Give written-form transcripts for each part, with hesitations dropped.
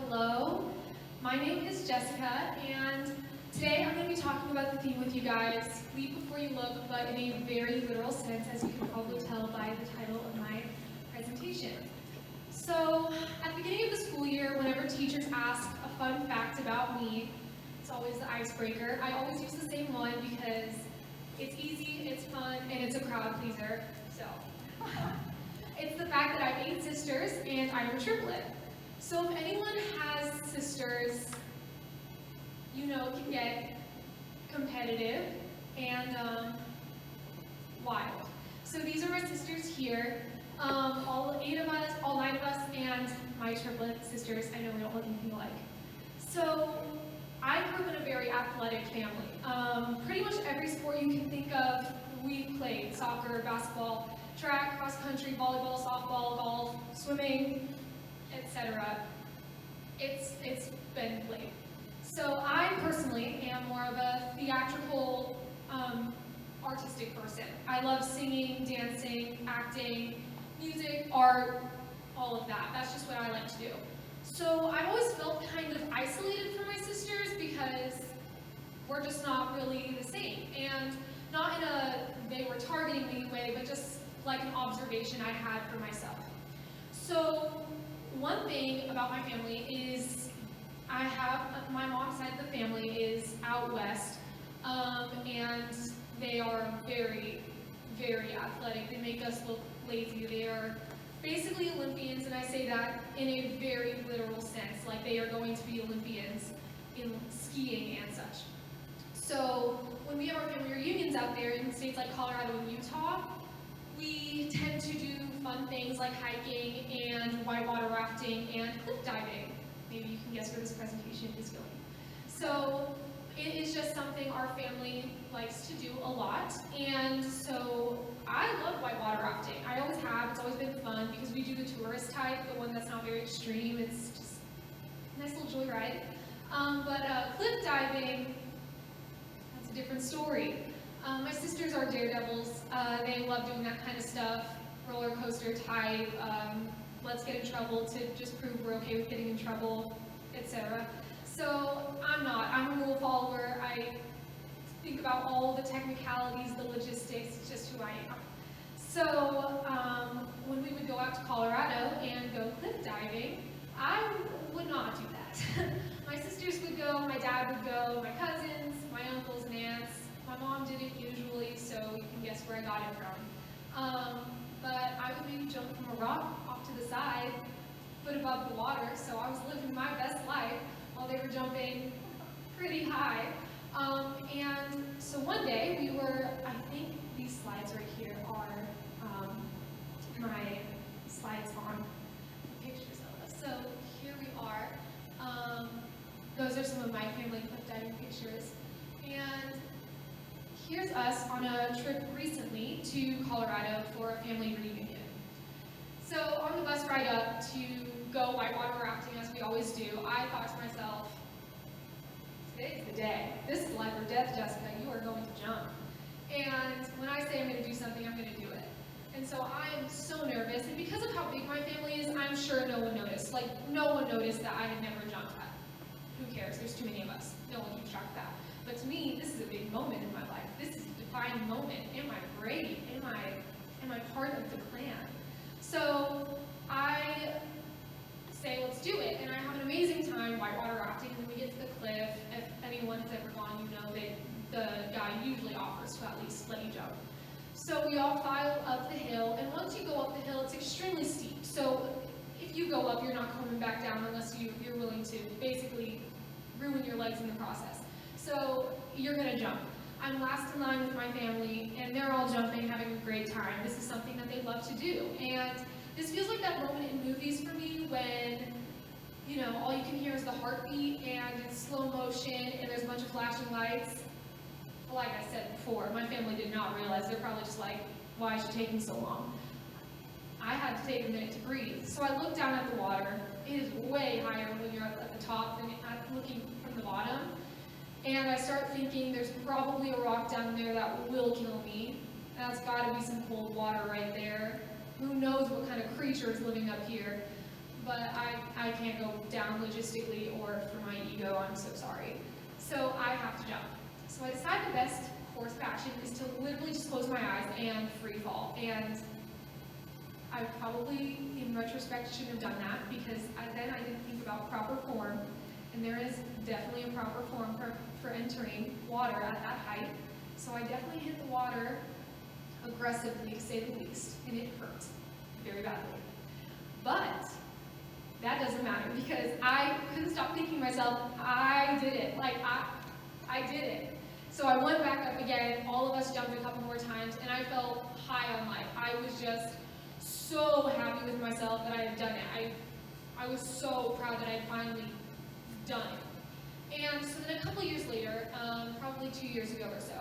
Hello, my name is Jessica, and today I'm going to be talking about the theme with you guys, leap before you look, but in a very literal sense, as you can probably tell by the title of my presentation. So, at the beginning of the school year, whenever teachers ask a fun fact about me, it's always the icebreaker. I always use the same one because it's easy, it's fun, and it's a crowd pleaser. So, it's the fact that I have 8 sisters and I'm a triplet. So if anyone has sisters, you know, it can get competitive and wild. So these are my sisters here, all 8 of us, all 9 of us, and my triplet sisters. I know we don't look anything alike. So I grew up in a very athletic family. Pretty much every sport you can think of, we've played: soccer, basketball, track, cross country, volleyball, softball, golf, swimming, etc. It's been played. So I personally am more of a theatrical, artistic person. I love singing, dancing, acting, music, art, all of that. That's just what I like to do. So I've always felt kind of isolated from my sisters because we're just not really the same. And not in a they were targeting me way, but just like an observation I had for myself. So one thing about my family is I have, my mom's side of the family is out west, and they are very, very athletic. They make us look lazy. They are basically Olympians, and I say that in a very literal sense, like they are going to be Olympians in skiing and such. So when we have our family reunions out there in states like Colorado and Utah, we tend to do fun things like hiking and whitewater rafting and cliff diving. Maybe you can guess where this presentation is going. So it is just something our family likes to do a lot, and so I love whitewater rafting. I always have. It's always been fun because we do the tourist type, the one that's not very extreme. It's just a nice little joyride. But cliff diving, that's a different story. My sisters are daredevils. They love doing that kind of stuff, roller coaster type, let's get in trouble to just prove we're okay with getting in trouble, etc. So I'm not. I'm a rule follower. I think about all the technicalities, the logistics. It's just who I am. So when we would go out to Colorado and go cliff diving, I would not do that. My sisters would go, my dad would go, my cousins, my uncles and aunts. My mom did it usually, so you can guess where I got it from. But I would maybe jump from a rock off to the side, foot above the water, so I was living my best life while they were jumping pretty high. And so one day we were, I think these slides right here are my slides on pictures of us. So here we are. Those are some of my family cliff diving pictures. And here's us on a trip recently to Colorado for a family reunion. So on the bus ride up to go whitewater rafting, as we always do, I thought to myself, today's the day. This is life or death, Jessica. You are going to jump. And when I say I'm going to do something, I'm going to do it. And so I am so nervous. And because of how big my family is, I'm sure no one noticed. Like, no one noticed that I had never jumped that. Who cares? There's too many of us. No one keeps track of that. But to me, this is a big moment in my life. This is a defining moment. Am I brave? Am I part of the clan? So I say, let's do it. And I have an amazing time whitewater rafting. And then we get to the cliff. If anyone has ever gone, you know that the guy usually offers to at least let you jump. So we all file up the hill. And once you go up the hill, it's extremely steep. So if you go up, you're not coming back down unless you're willing to basically ruin your legs in the process. So you're going to jump. I'm last in line with my family, and they're all jumping, having a great time. This is something that they love to do. And this feels like that moment in movies for me when, you know, all you can hear is the heartbeat, and it's slow motion, and there's a bunch of flashing lights. Like I said before, my family did not realize. They're probably just like, why is she taking so long? I had to take a minute to breathe. So I looked down at the water. It is way higher when you're at the top than looking from the bottom. And I start thinking there's probably a rock down there that will kill me. That's got to be some cold water right there. Who knows what kind of creature is living up here. but I can't go down logistically or for my ego, I'm so sorry. So I have to jump. So I decide the best course of action is to literally just close my eyes and free fall. And I probably, in retrospect, shouldn't have done that because then I didn't think about proper form. And there is definitely a proper form for entering water at that height. So I definitely hit the water aggressively, to say the least, and it hurt very badly. But that doesn't matter because I couldn't stop thinking to myself, I did it. Like, I did it. So I went back up again. All of us jumped a couple more times, and I felt high on life. I was just so happy with myself that I had done it. I was so proud that I had finally done it. And so then a couple years later, probably 2 years ago or so,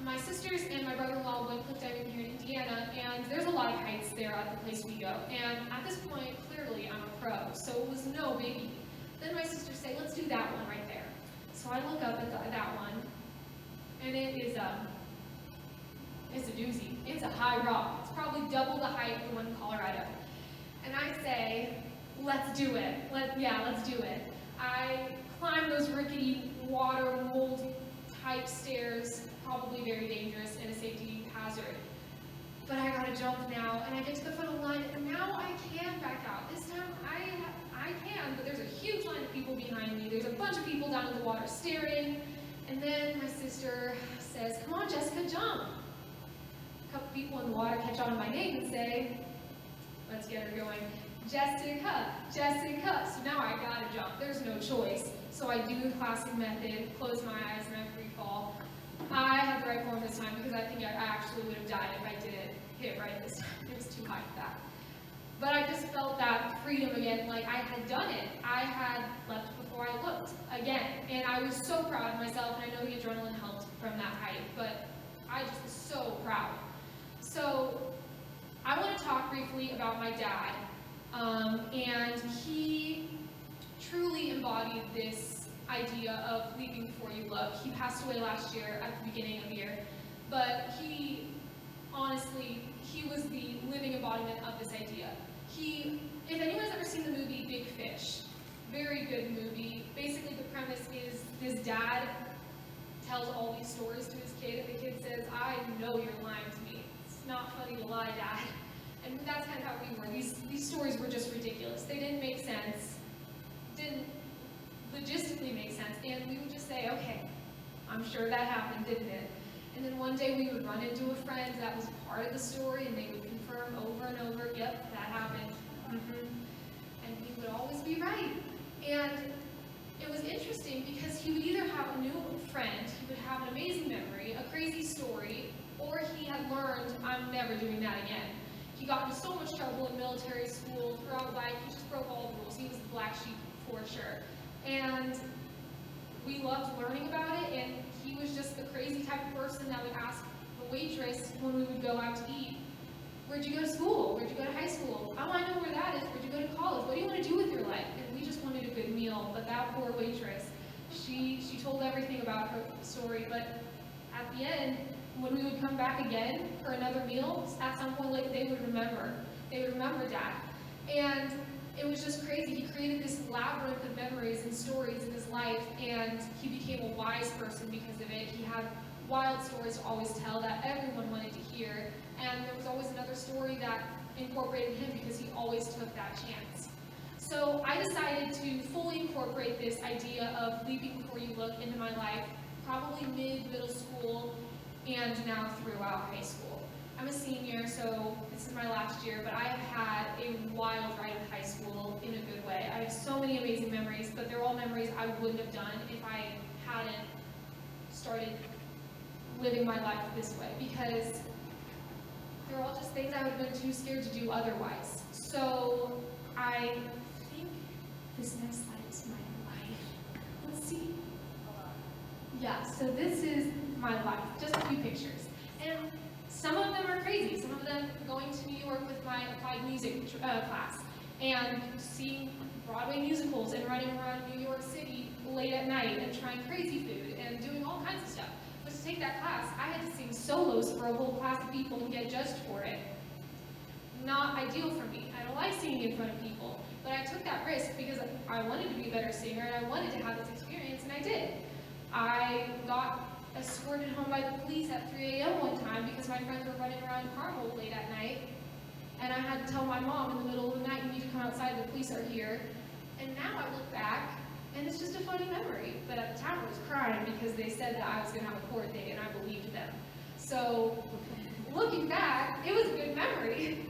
my sisters and my brother-in-law went cliff diving here in Indiana, and there's a lot of heights there at the place we go. And at this point, clearly I'm a pro, so it was no biggie. Then my sisters say, let's do that one right there. So I look up at that one, and it is it's a doozy. It's a high rock. It's probably double the height of the one in Colorado. And I say, let's do it. Let's do it. I climb those rickety water mold type stairs, probably very dangerous and a safety hazard. But I gotta jump now, and I get to the front of the line, and now I can back out. This time I can, but there's a huge line of people behind me. There's a bunch of people down in the water staring, and then my sister says, come on, Jessica, jump. A couple people in the water catch on to my name and say, let's get her going. Jessica, Jessica. So now I gotta jump. There's no choice. So I do the classic method, close my eyes, and I free fall. I had the right form this time because I think I actually would have died if I didn't hit right this time. It was too high for that. But I just felt that freedom again, like I had done it. I had left before I looked again. And I was so proud of myself, and I know the adrenaline helped from that height, but I just was so proud. So I want to talk briefly about my dad. And he truly embodied this idea of leaping before you look. He passed away last year at the beginning of the year, but he was the living embodiment of this idea. If anyone's ever seen the movie Big Fish, very good movie. Basically the premise is this dad tells all these stories to his kid, and the kid says, I know you're lying to me. It's not funny to lie, Dad. And that's kind of how we were. These stories were just ridiculous. They didn't make sense, didn't logistically make sense, and we would just say, okay, I'm sure that happened, didn't it? And then one day we would run into a friend that was part of the story, and they would confirm over and over, yep, that happened. And he would always be right. And it was interesting because he would either have a new friend, he would have an amazing memory, a crazy story, or he had learned, I'm never doing that again. He got into so much trouble in military school, throughout life, he just broke all the rules. He was the black sheep for sure. And we loved learning about it, and he was just the crazy type of person that would ask the waitress when we would go out to eat, where'd you go to school? Where'd you go to high school? Oh, I know where that is. Where'd you go to college? What do you want to do with your life? And we just wanted a good meal, but that poor waitress, she told everything about her story, but at the end, when we would come back again for another meal, at some point like they would remember. They would remember Dad. And it was just crazy. He created this labyrinth of memories and stories in his life, and he became a wise person because of it. He had wild stories to always tell that everyone wanted to hear, and there was always another story that incorporated him because he always took that chance. So I decided to fully incorporate this idea of leaping before you look into my life, probably mid-middle school, and now throughout high school. I'm a senior, so this is my last year, but I have had a wild ride with high school in a good way. I have so many amazing memories, but they're all memories I wouldn't have done if I hadn't started living my life this way, because they're all just things I would have been too scared to do otherwise. So I think this next slide is my life. Let's see. Yeah, so this is my life, just a few pictures. And some of them are crazy. Some of them going to New York with my applied music class and seeing Broadway musicals and running around New York City late at night and trying crazy food and doing all kinds of stuff. But to take that class, I had to sing solos for a whole class of people and get judged for it. not ideal for me. I don't like singing in front of people. But I took that risk because I wanted to be a better singer and I wanted to have this experience, and I did. I got escorted home by the police at 3 a.m. one time because my friends were running around Carmel late at night. And I had to tell my mom in the middle of the night, you need to come outside, the police are here. And now I look back, and it's just a funny memory. But at the time I was crying because they said that I was going to have a court date, and I believed them. So looking back, it was a good memory.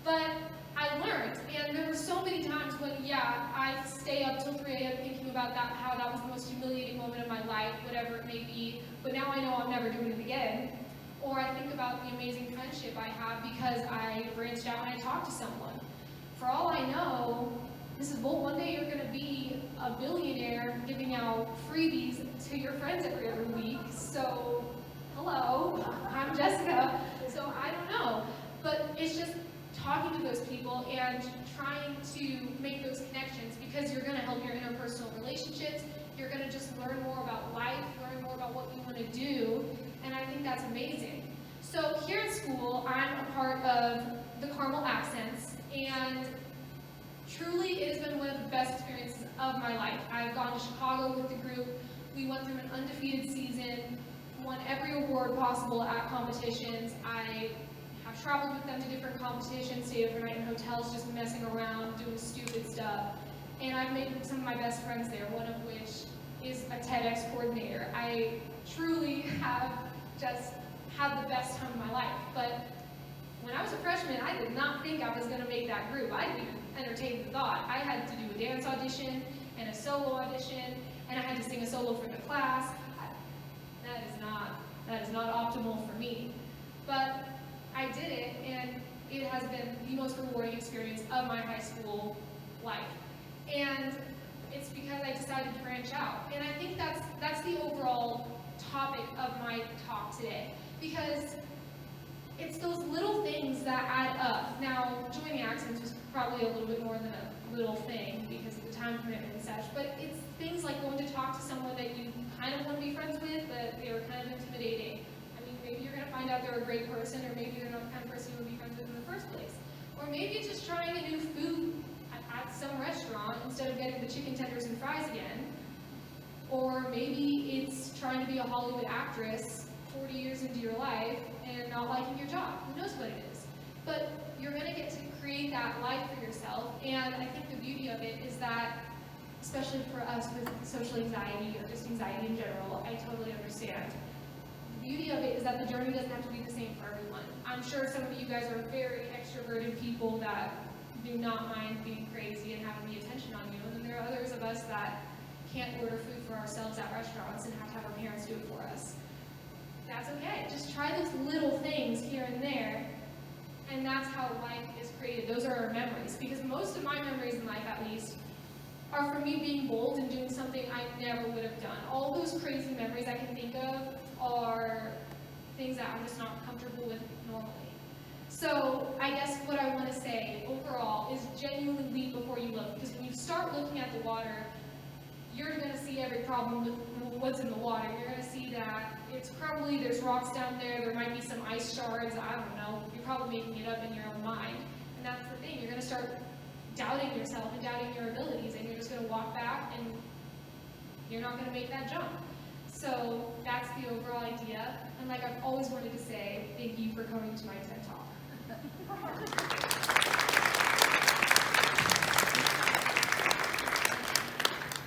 But I learned, and there were so many times when, yeah, I stay up till 3 a.m. thinking about that, how that was the most humiliating moment of my life, whatever it may be, but now I know I'm never doing it again. Or I think about the amazing friendship I have because I branched out and I talked to someone. For all I know, Mrs. Bolt, one day you're going to be a billionaire giving out freebies to your friends every other week. So, hello, I'm Jessica. So I don't know. But it's just talking to those people and trying to make those connections, because you're going to help your interpersonal relationships. You're going to just learn more about life, learn more about what you want to do, and I think that's amazing. So here at school, I'm a part of the Carmel Accents, and truly it has been one of the best experiences of my life. I've gone to Chicago with the group. We went through an undefeated season, won every award possible at competitions. I have traveled with them to different competitions, stayed overnight in hotels, just messing around, doing stupid stuff. And I've made some of my best friends there, one of which is a TEDx coordinator. I truly have just had the best time of my life. But when I was a freshman, I did not think I was going to make that group. I didn't even entertain the thought. I had to do a dance audition and a solo audition, and I had to sing a solo for the class. That is not optimal for me. But I did it, and it has been the most rewarding experience of my high school life. And it's because I decided to branch out. And I think that's the overall topic of my talk today. Because it's those little things that add up. Now, joining Accents was probably a little bit more than a little thing because of the time commitment and such, but it's things like going to talk to someone that you kind of want to be friends with, but they're kind of intimidating. I mean, maybe you're going to find out they're a great person, or maybe they're not the kind of person you would be friends with in the first place. Or maybe it's just trying a new food at some restaurant instead of getting the chicken tenders and fries again. Or maybe it's trying to be a Hollywood actress 40 years into your life and not liking your job. Who knows what it is? But you're going to get to create that life for yourself. And I think the beauty of it is that, especially for us with social anxiety or just anxiety in general, I totally understand. The beauty of it is that the journey doesn't have to be the same for everyone. I'm sure some of you guys are very extroverted people that do not mind being crazy and having the attention on you. And then there are others of us that can't order food for ourselves at restaurants and have to have our parents do it for us. That's okay. Just try those little things here and there, and that's how life is created. Those are our memories, because most of my memories in life, at least, are from me being bold and doing something I never would have done. All those crazy memories I can think of are things that I'm just not comfortable with normally. So I guess what I want to say overall is genuinely leap before you look, because when you start looking at the water, you're going to see every problem with what's in the water. You're going to see that it's crumbly, there's rocks down there, there might be some ice shards, I don't know. You're probably making it up in your own mind. And that's the thing, you're going to start doubting yourself and doubting your abilities, and you're just going to walk back and you're not going to make that jump. So that's the overall idea. And like I've always wanted to say, thank you for coming to my TED Talk.